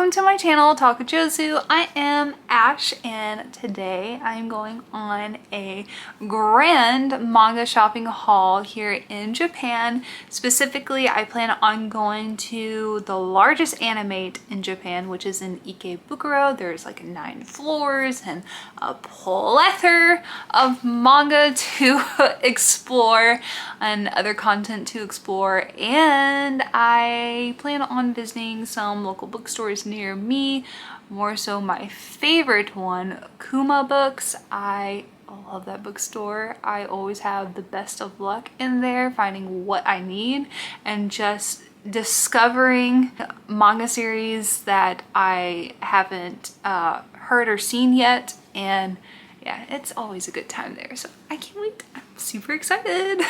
welcome to my channel, Takajozu. I am Ash and today I'm going on a grand manga shopping haul here in Japan. Specifically, I plan on going to the largest Animate in Japan, which is in Ikebukuro. There's like 9 floors and a plethora of manga to explore and other content to explore, and I plan on visiting some local bookstores near me, more so my favorite one, Kuma books. I love that bookstore. I always have the best of luck in there finding what I need and just discovering manga series that I haven't heard or seen yet, and yeah, it's always a good time there, so I can't wait. I'm super excited.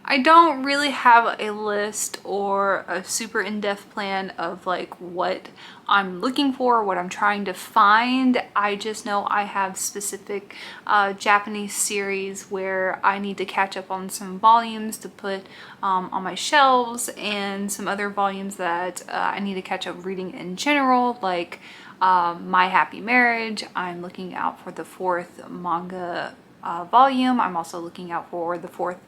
I don't really have a list or a super in-depth plan of like what I'm looking for, what I'm trying to find. I just know I have specific Japanese series where I need to catch up on some volumes to put on my shelves, and some other volumes that I need to catch up reading in general, like My Happy Marriage. I'm looking out for the 4th manga volume. I'm also looking out for the 4th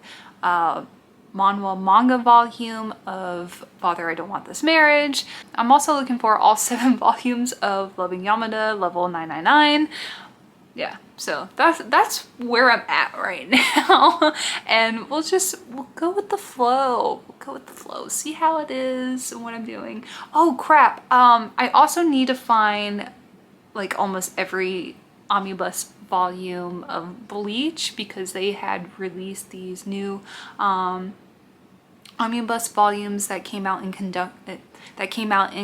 manhwa manga volume of Father, I Don't Want This Marriage. I'm also looking for all 7 volumes of Loving Yamada level 999. Yeah, so that's where I'm at right now. And we'll go with the flow. We'll go with the flow, see how it is and what I'm doing. Oh crap, I also need to find like almost every omnibus volume of Bleach, because they had released these new omnibus volumes that came out in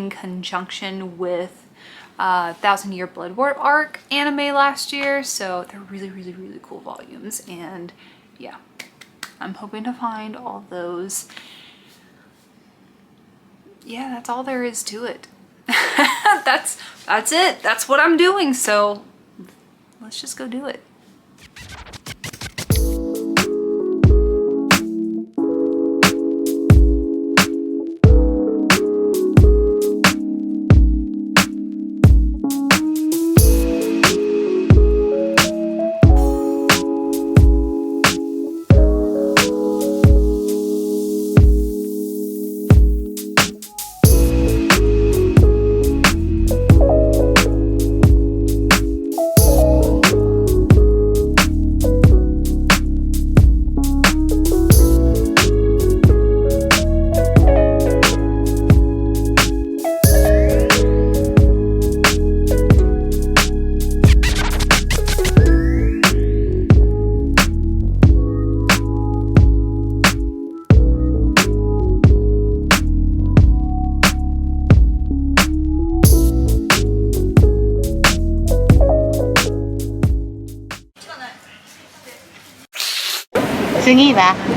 conjunction with Thousand Year Blood War arc anime last year. So they're really cool volumes, and yeah, I'm hoping to find all those. Yeah, that's all there is to it. that's it. That's what I'm doing, so let's just go do it.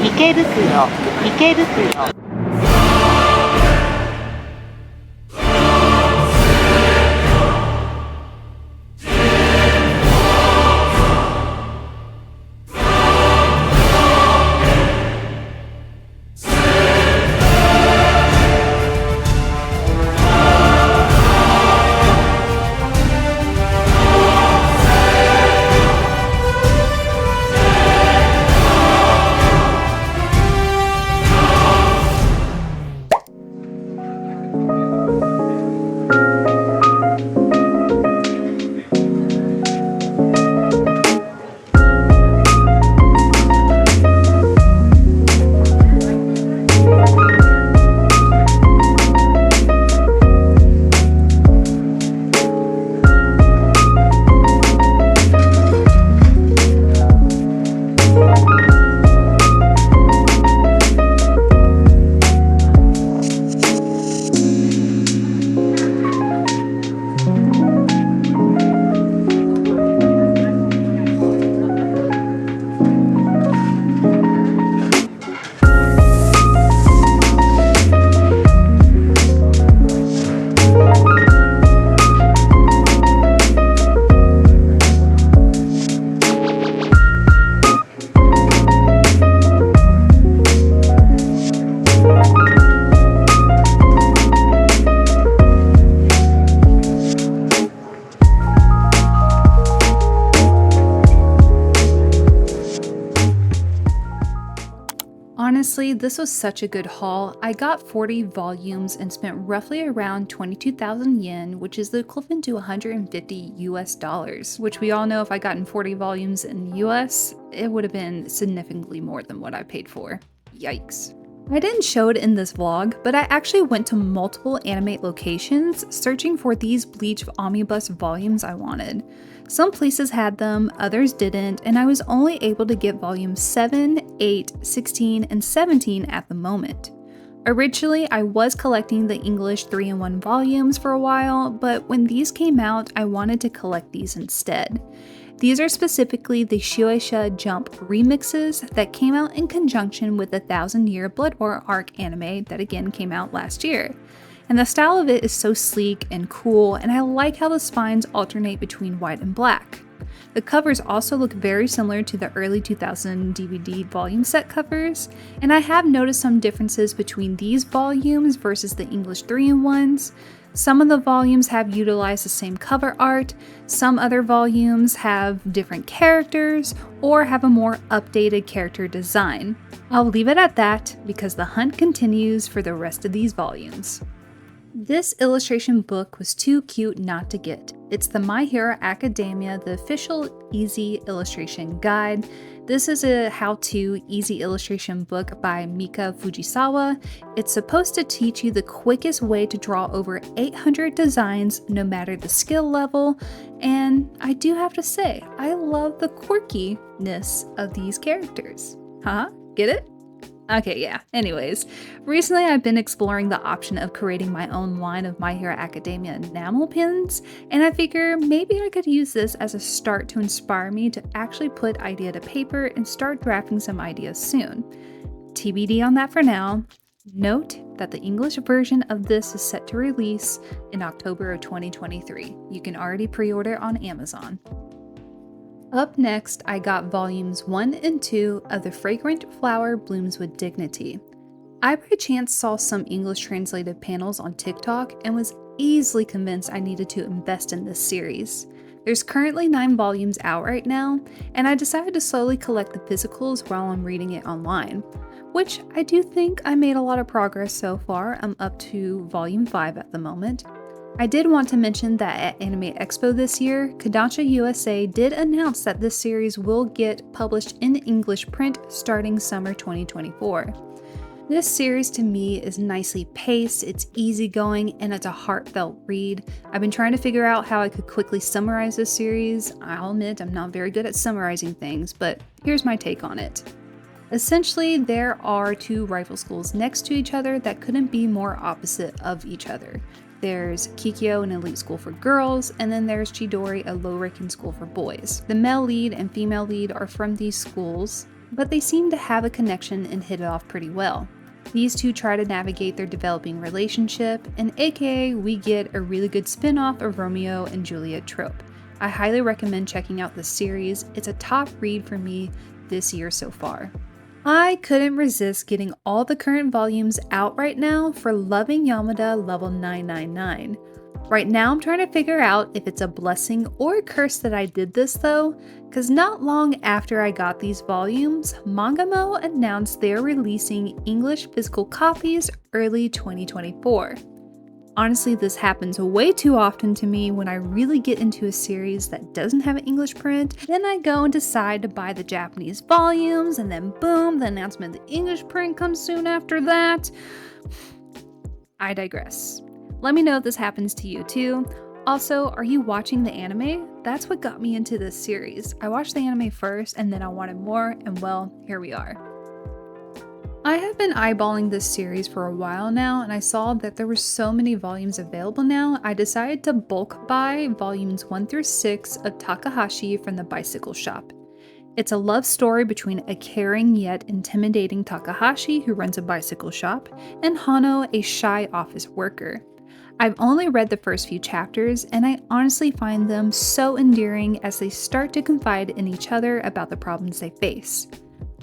Ikebukuro. 「Honestly, this was such a good haul. I got 40 volumes and spent roughly around 22,000 yen, which is the equivalent to 150 US dollars, which we all know if I gotten 40 volumes in US, it would have been significantly more than what I paid for. Yikes. I didn't show it in this vlog, but I actually went to multiple Animate locations searching for these Bleach omnibus volumes I wanted. Some places had them, others didn't, and I was only able to get volumes 7, 8, 16, and 17 at the moment. Originally, I was collecting the English 3-in-1 volumes for a while, but when these came out, I wanted to collect these instead. These are specifically the Shueisha Jump remixes that came out in conjunction with the 1000-Year Blood War arc anime that again came out last year. And the style of it is so sleek and cool, and I like how the spines alternate between white and black. The covers also look very similar to the early 2000 DVD volume set covers, and I have noticed some differences between these volumes versus the English 3-in-1s. Some of the volumes have utilized the same cover art, some other volumes have different characters, or have a more updated character design. I'll leave it at that because the hunt continues for the rest of these volumes. This illustration book was too cute not to get. It's the My Hero Academia, the official easy illustration guide. This is a how-to easy illustration book by Mika Fujisawa. It's supposed to teach you the quickest way to draw over 800 designs no matter the skill level, and I do have to say, I love the quirkiness of these characters. Huh? Get it? Okay, yeah. Anyways, recently I've been exploring the option of creating my own line of My Hero Academia enamel pins, and I figure maybe I could use this as a start to inspire me to actually put idea to paper and start drafting some ideas soon. TBD on that for now. Note that the English version of this is set to release in October of 2023. You can already pre-order on Amazon. Up next, I got volumes 1 and 2 of The Fragrant Flower Blooms with Dignity. I by chance saw some English translated panels on TikTok and was easily convinced I needed to invest in this series. There's currently 9 volumes out right now, and I decided to slowly collect the physicals while I'm reading it online, which I do think I made a lot of progress so far. I'm up to volume 5 at the moment. I did want to mention that at Animate Expo this year, Kodansha USA did announce that this series will get published in English print starting summer 2024. This series to me is nicely paced, it's easygoing, and it's a heartfelt read. I've been trying to figure out how I could quickly summarize this series. I'll admit I'm not very good at summarizing things, but here's my take on it. Essentially, there are 2 rival schools next to each other that couldn't be more opposite of each other. There's Kikyo, an elite school for girls, and then there's Chidori, a low-ranking school for boys. The male lead and female lead are from these schools, but they seem to have a connection and hit it off pretty well. These 2 try to navigate their developing relationship, and aka we get a really good spin-off of Romeo and Juliet trope. I highly recommend checking out this series. It's a top read for me this year so far. I couldn't resist getting all the current volumes out right now for Loving Yamada level 999. Right now I'm trying to figure out if it's a blessing or a curse that I did this though, because not long after I got these volumes, Manga announced they're releasing English physical copies early 2024. Honestly, this happens way too often to me when I really get into a series that doesn't have an English print. Then I go and decide to buy the Japanese volumes, and then boom, the announcement of the English print comes soon after that. I digress. Let me know if this happens to you too. Also, are you watching the anime? That's what got me into this series. I watched the anime first, and then I wanted more, and well, here we are. I have been eyeballing this series for a while now, and I saw that there were so many volumes available now, I decided to bulk buy volumes 1 through 6 of Takahashi from the Bicycle Shop. It's a love story between a caring yet intimidating Takahashi who runs a bicycle shop, and Hano, a shy office worker. I've only read the first few chapters, and I honestly find them so endearing as they start to confide in each other about the problems they face.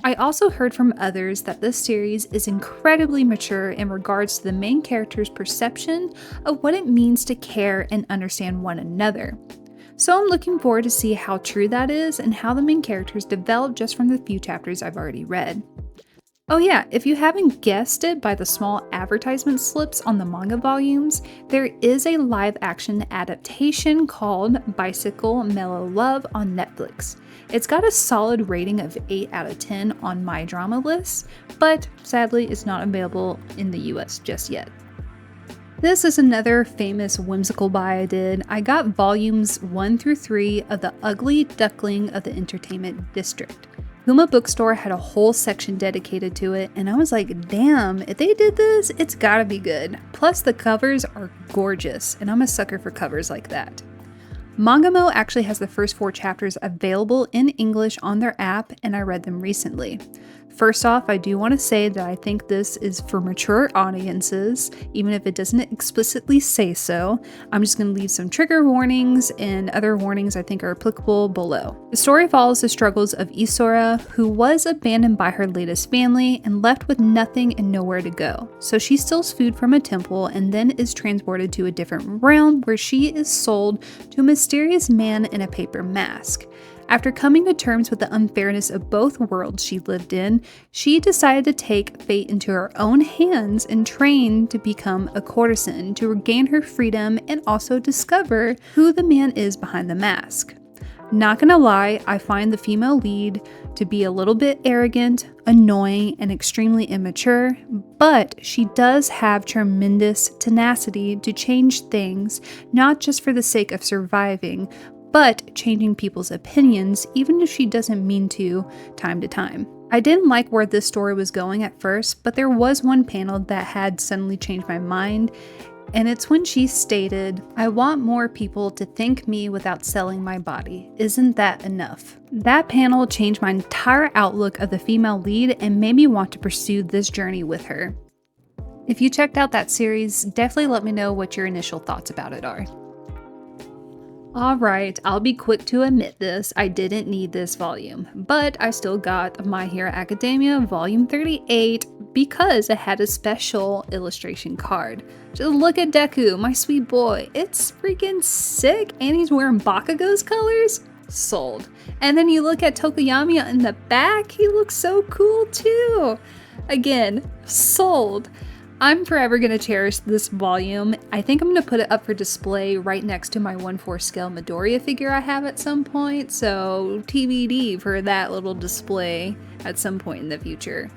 I also heard from others that this series is incredibly mature in regards to the main character's perception of what it means to care and understand one another. So I'm looking forward to see how true that is and how the main characters develop just from the few chapters I've already read. Oh yeah, if you haven't guessed it by the small advertisement slips on the manga volumes, there is a live action adaptation called Bicycle Mellow Love on Netflix. It's got a solid rating of 8 out of 10 on my drama list, but sadly it's not available in the US just yet. This is another famous whimsical buy I did. I got volumes 1 through 3 of The Ugly Duckling of the Entertainment District. Kuma bookstore had a whole section dedicated to it, and I was like, damn, if they did this, it's gotta be good. Plus the covers are gorgeous, and I'm a sucker for covers like that. Mangamo actually has the first 4 chapters available in English on their app, and I read them recently. First off, I do want to say that I think this is for mature audiences, even if it doesn't explicitly say so. I'm just going to leave some trigger warnings and other warnings I think are applicable below. The story follows the struggles of Isora, who was abandoned by her latest family and left with nothing and nowhere to go. So she steals food from a temple and then is transported to a different realm where she is sold to a mysterious man in a paper mask. After coming to terms with the unfairness of both worlds she lived in, she decided to take fate into her own hands and train to become a courtesan to regain her freedom and also discover who the man is behind the mask. Not gonna lie, I find the female lead to be a little bit arrogant, annoying, and extremely immature, but she does have tremendous tenacity to change things, not just for the sake of surviving, but changing people's opinions, even if she doesn't mean to time. I didn't like where this story was going at first, but there was one panel that had suddenly changed my mind, and it's when she stated, "I want more people to thank me without selling my body. Isn't that enough?" That panel changed my entire outlook of the female lead and made me want to pursue this journey with her. If you checked out that series, definitely let me know what your initial thoughts about it are. Alright, I'll be quick to admit this, I didn't need this volume, but I still got My Hero Academia Volume 38 because it had a special illustration card. Just look at Deku, my sweet boy, it's freaking sick, and he's wearing Bakugo's colors? Sold. And then you look at Tokoyami in the back, he looks so cool too. Again, sold. I'm forever going to cherish this volume. I think I'm going to put it up for display right next to my 1/4 scale Midoriya figure I have at some point, so TBD for that little display at some point in the future.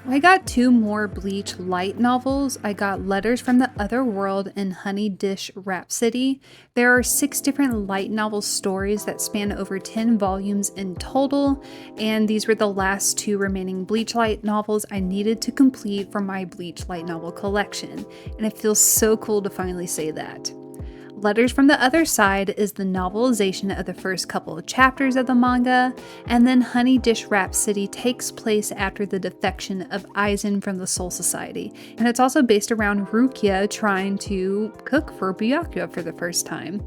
I got 2 more Bleach light novels. I got Letters from the Other World and Honey Dish Rhapsody. There are 6 different light novel stories that span over 10 volumes in total, and these were the last 2 remaining Bleach light novels I needed to complete for my Bleach light novel collection, and it feels so cool to finally say that. Letters from the Other Side is the novelization of the first couple of chapters of the manga, and then Honey Dish Rhapsody takes place after the defection of Aizen from the Soul Society, and it's also based around Rukia trying to cook for Byakuya for the first time.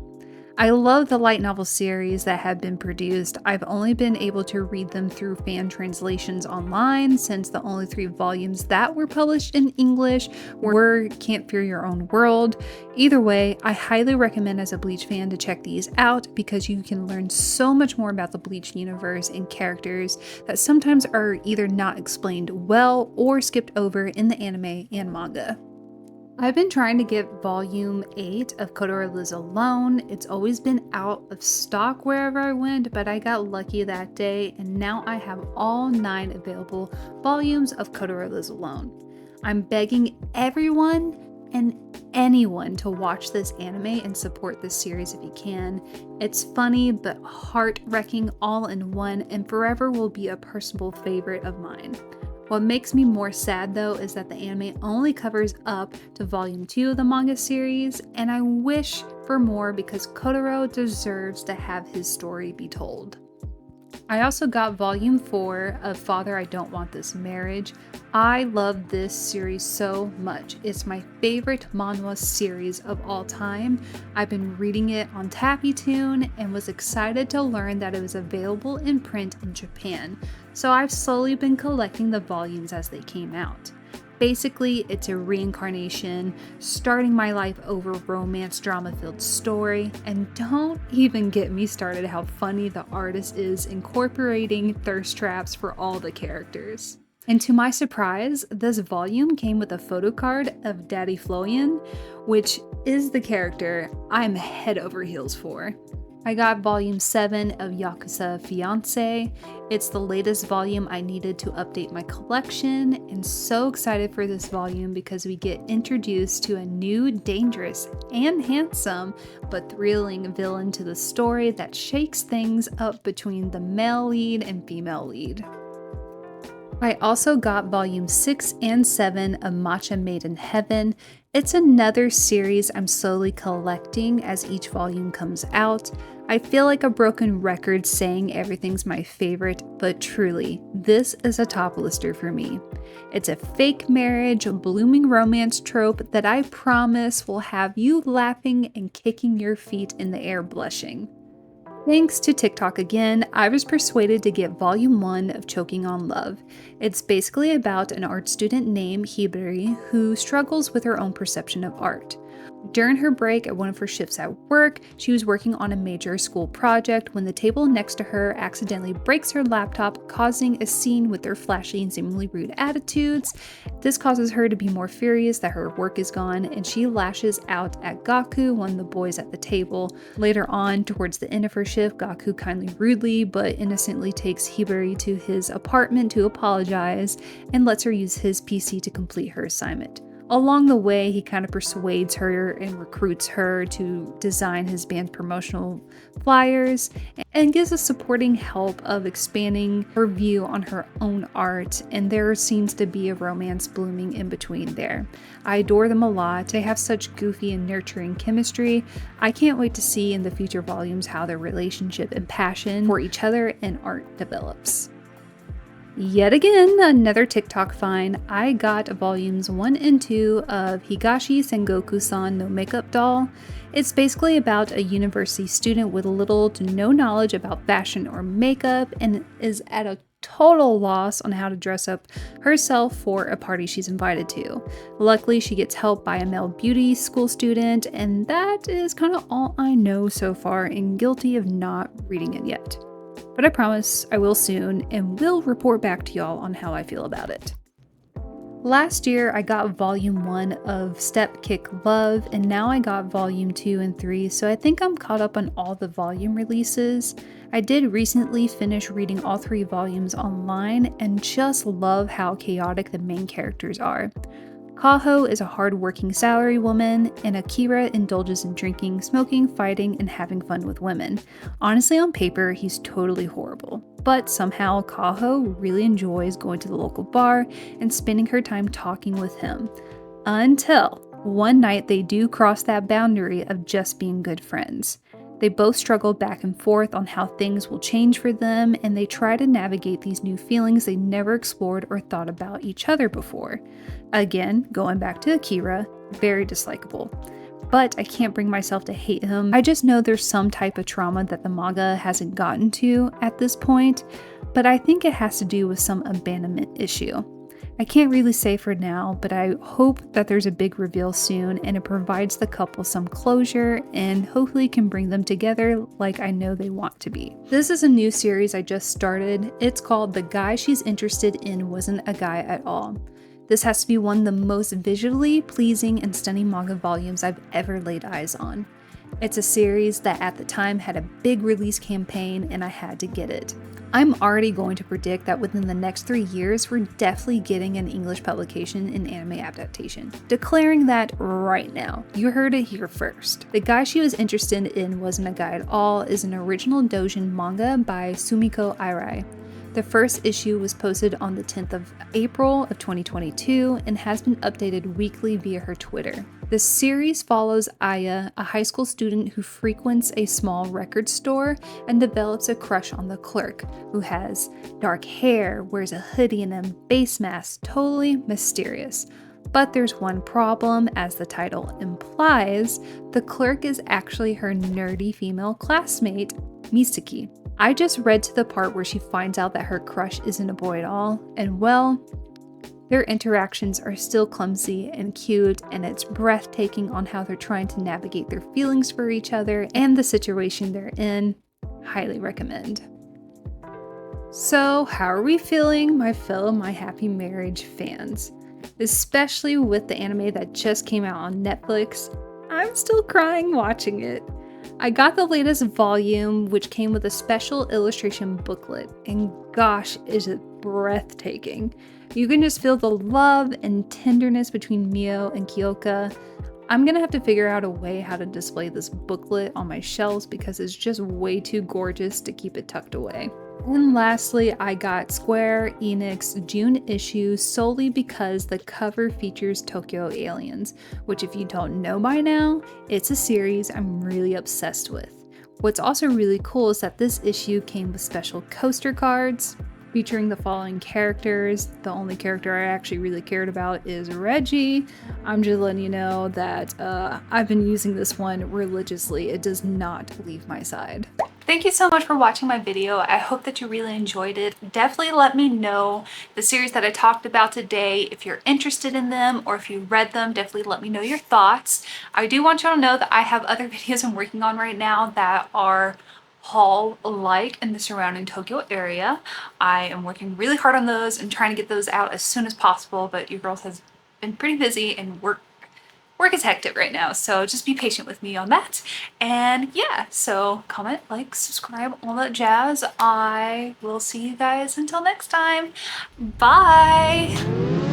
I love the light novel series that have been produced. I've only been able to read them through fan translations online since the only 3 volumes that were published in English were Can't Fear Your Own World. Either way, I highly recommend as a Bleach fan to check these out because you can learn so much more about the Bleach universe and characters that sometimes are either not explained well or skipped over in the anime and manga. I've been trying to get volume 8 of Kotaro Lives Alone. It's always been out of stock wherever I went, but I got lucky that day and now I have all 9 available volumes of Kotaro Lives Alone. I'm begging everyone and anyone to watch this anime and support this series if you can. It's funny but heart-wrenching all in one and forever will be a personal favorite of mine. What makes me more sad though is that the anime only covers up to volume 2 of the manga series, and I wish for more because Kotaro deserves to have his story be told. I also got volume 4 of Father I Don't Want This Marriage. I love this series so much. It's my favorite manhwa series of all time. I've been reading it on Tappytoon and was excited to learn that it was available in print in Japan. So I've slowly been collecting the volumes as they came out. Basically, it's a reincarnation, starting my life over romance drama-filled story, and don't even get me started how funny the artist is incorporating thirst traps for all the characters. And to my surprise, this volume came with a photocard of Daddy Florian, which is the character I'm head over heels for. I got volume 7 of Yakuza Fiance. It's the latest volume I needed to update my collection, and so excited for this volume because we get introduced to a new, dangerous, and handsome, but thrilling villain to the story that shakes things up between the male lead and female lead. I also got volume 6 and 7 of Matcha Made in Heaven. It's another series I'm slowly collecting as each volume comes out. I feel like a broken record saying everything's my favorite, but truly, this is a top lister for me. It's a fake marriage, blooming romance trope that I promise will have you laughing and kicking your feet in the air blushing. Thanks to TikTok again, I was persuaded to get volume 1 of Choking on Love. It's basically about an art student named Hibari who struggles with her own perception of art. During her break at one of her shifts at work, she was working on a major school project when the table next to her accidentally breaks her laptop, causing a scene with their flashy and seemingly rude attitudes. This causes her to be more furious that her work is gone, and she lashes out at Gaku, one of the boys at the table. Later on, towards the end of her shift, Gaku kindly, rudely, but innocently takes Hibari to his apartment to apologize and lets her use his PC to complete her assignment. Along the way, he kind of persuades her and recruits her to design his band's promotional flyers and gives a supporting help of expanding her view on her own art, and there seems to be a romance blooming in between there. I adore them a lot. They have such goofy and nurturing chemistry. I can't wait to see in the future volumes how their relationship and passion for each other and art develops. Yet again, another TikTok find. I got volumes 1 and 2 of Higashi Sengoku-san no Makeup Doll. It's basically about a university student with little to no knowledge about fashion or makeup and is at a total loss on how to dress up herself for a party she's invited to. Luckily, she gets help by a male beauty school student, and that is kind of all I know so far and guilty of not reading it yet. But I promise I will soon and will report back to y'all on how I feel about it. Last year, I got volume 1 of Step Kick Love, and now I got volume 2 and 3, so I think I'm caught up on all the volume releases. I did recently finish reading all 3 volumes online and just love how chaotic the main characters are. Kaho is a hard-working salary woman, and Akira indulges in drinking, smoking, fighting, and having fun with women. Honestly, on paper, he's totally horrible. But somehow, Kaho really enjoys going to the local bar and spending her time talking with him. Until one night they do cross that boundary of just being good friends. They both struggle back and forth on how things will change for them, and they try to navigate these new feelings they never explored or thought about each other before. Again, going back to Akira, very dislikable. But I can't bring myself to hate him. I just know there's some type of trauma that the manga hasn't gotten to at this point, but I think it has to do with some abandonment issue. I can't really say for now, but I hope that there's a big reveal soon and it provides the couple some closure and hopefully can bring them together like I know they want to be. This is a new series I just started. It's called The Guy She's Interested In Wasn't a Guy at All. This has to be one of the most visually pleasing and stunning manga volumes I've ever laid eyes on. It's a series that at the time had a big release campaign and I had to get it. I'm already going to predict that within the next 3 years, we're definitely getting an English publication and anime adaptation. Declaring that right now. You heard it here first. The Guy She Was Interested In Wasn't a Guy at All is an original doujin manga by Sumiko Irai. The first issue was posted on the 10th of April of 2022 and has been updated weekly via her Twitter. The series follows Aya, a high school student who frequents a small record store and develops a crush on the clerk, who has dark hair, wears a hoodie and a face mask, totally mysterious. But there's one problem, as the title implies, the clerk is actually her nerdy female classmate, Misaki. I just read to the part where she finds out that her crush isn't a boy at all, and well, their interactions are still clumsy and cute, and it's breathtaking on how they're trying to navigate their feelings for each other and the situation they're in. Highly recommend. So, how are we feeling, my fellow My Happy Marriage fans? Especially with the anime that just came out on Netflix. I'm still crying watching it. I got the latest volume, which came with a special illustration booklet, and gosh, is it breathtaking. You can just feel the love and tenderness between Mio and Kyoka. I'm gonna have to figure out a way how to display this booklet on my shelves because it's just way too gorgeous to keep it tucked away. And lastly, I got Square Enix June issue solely because the cover features Tokyo Aliens, which if you don't know by now, it's a series I'm really obsessed with. What's also really cool is that this issue came with special coaster cards featuring the following characters. The only character I actually really cared about is Reggie. I'm just letting you know that I've been using this one religiously. It does not leave my side. Thank you so much for watching my video. I hope that you really enjoyed it. Definitely let me know the series that I talked about today. If you're interested in them or if you read them, definitely let me know your thoughts. I do want you to know that I have other videos I'm working on right now that are haul-like in the surrounding Tokyo area. I am working really hard on those and trying to get those out as soon as possible, but you girls has been pretty busy and work is hectic right now, so just be patient with me on that. And yeah, so comment, like, subscribe, all that jazz. I will see you guys until next time. Bye!